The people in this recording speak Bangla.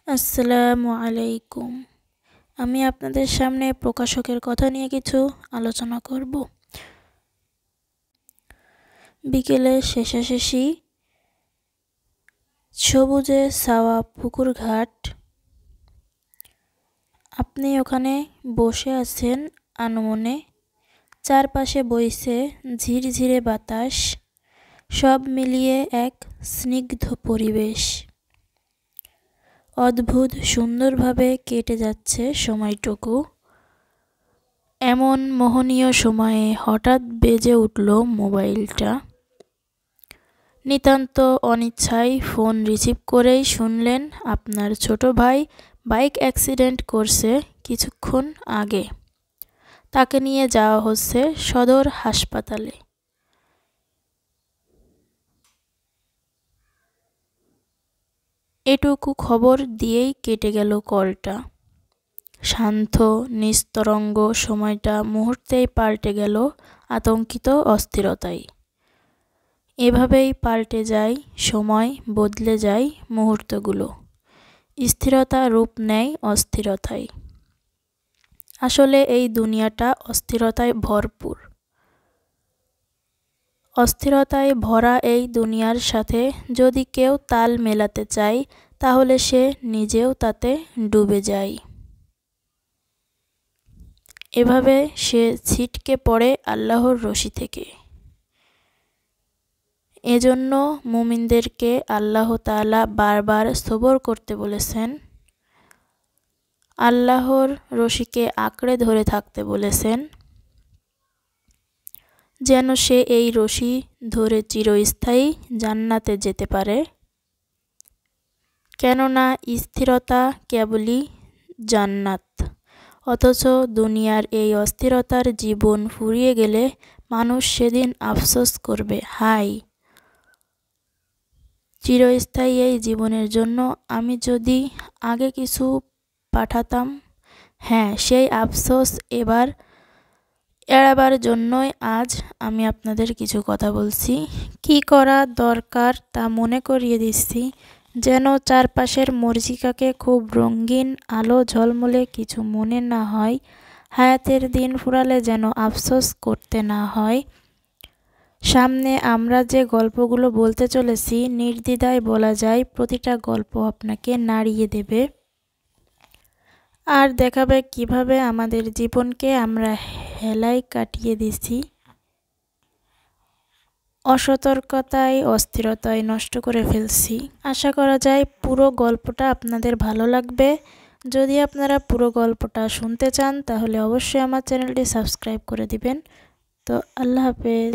আসসালামু আলাইকুম। আমি আপনাদের সামনে প্রকাশকের কথা নিয়ে কিছু আলোচনা করব। বিকেলে শেষাশেষি সবুজে ছাওয়া পুকুর ঘাট। আপনি ওখানে বসে আছেন আনমনে, চারপাশে বইছে ঝিরঝিরে বাতাস, সব মিলিয়ে এক স্নিগ্ধ পরিবেশ। অদ্ভুত সুন্দরভাবে কেটে যাচ্ছে সময়টুকু। এমন মোহনীয় সময়ে হঠাৎ বেজে উঠল মোবাইলটা। নিতান্ত অনিচ্ছায় ফোন রিসিভ করেই শুনলেন আপনার ছোট ভাই বাইক অ্যাক্সিডেন্ট করছে কিছুক্ষণ আগে। তাকে নিয়ে যাওয়া হচ্ছে সদর হাসপাতালে। এটুকু খবর দিয়েই কেটে গেল কলটা। শান্ত নিস্তরঙ্গ সময়টা মুহূর্তেই পাল্টে গেল আতঙ্কিত অস্থিরতায়। এভাবেই পাল্টে যায় সময়, বদলে যায় মুহূর্তগুলো। স্থিরতা রূপ নেয় অস্থিরতায়। আসলে এই দুনিয়াটা অস্থিরতায় ভরপুর। অস্থিরতায় ভরা এই দুনিয়ার সাথে যদি কেউ তাল মেলাতে চায়, তাহলে সে নিজেও তাতে ডুবে যায়। এভাবে সে ছিটকে পড়ে আল্লাহর রশি থেকে। এজন্য মুমিনদেরকে আল্লাহ তাআলা বারবার সবর করতে বলেছেন, আল্লাহর রশিকে আঁকড়ে ধরে থাকতে বলেছেন, যেন সে এই রশি ধরে চিরস্থায়ী জান্নাতে যেতে পারে। কেননা স্থিরতা কেবলই জান্নাত। অথচ দুনিয়ার এই অস্থিরতার জীবন ফুরিয়ে গেলে মানুষ সেদিন আফসোস করবে, হায়, চিরস্থায়ী এই জীবনের জন্য আমি যদি আগে কিছু পাঠাতাম। হ্যাঁ, সেই আফসোস এবার এড়াবার জন্যই আজ আমি আপনাদের কিছু কথা বলছি। কি করা দরকার তা মনে করিয়ে দিচ্ছি, যেন চারপাশের মরীচিকাকে খুব রঙিন আলো ঝলমলে কিছু মনে না হয়। হায়াতের দিন ফুরালে যেন আফসোস করতে না হয়। সামনে আমরা যে গল্পগুলো বলতে চলেছি, নির্দ্বিধায় বলা যায় প্রতিটা গল্প আপনাকে নাড়িয়ে দেবে আর দেখাবে কিভাবে আমাদের জীবনকে আমরা হেলায় কাটিয়ে দিছি, অসতর্কতায় অস্থিরতায় নষ্ট করে ফেলছি। আশা করা যায় পুরো গল্পটা আপনাদের ভালো লাগবে। যদি আপনারা পুরো গল্পটা শুনতে চান তাহলে অবশ্যই আমার চ্যানেলটি সাবস্ক্রাইব করে দিবেন। তো আল্লাহ হাফেজ।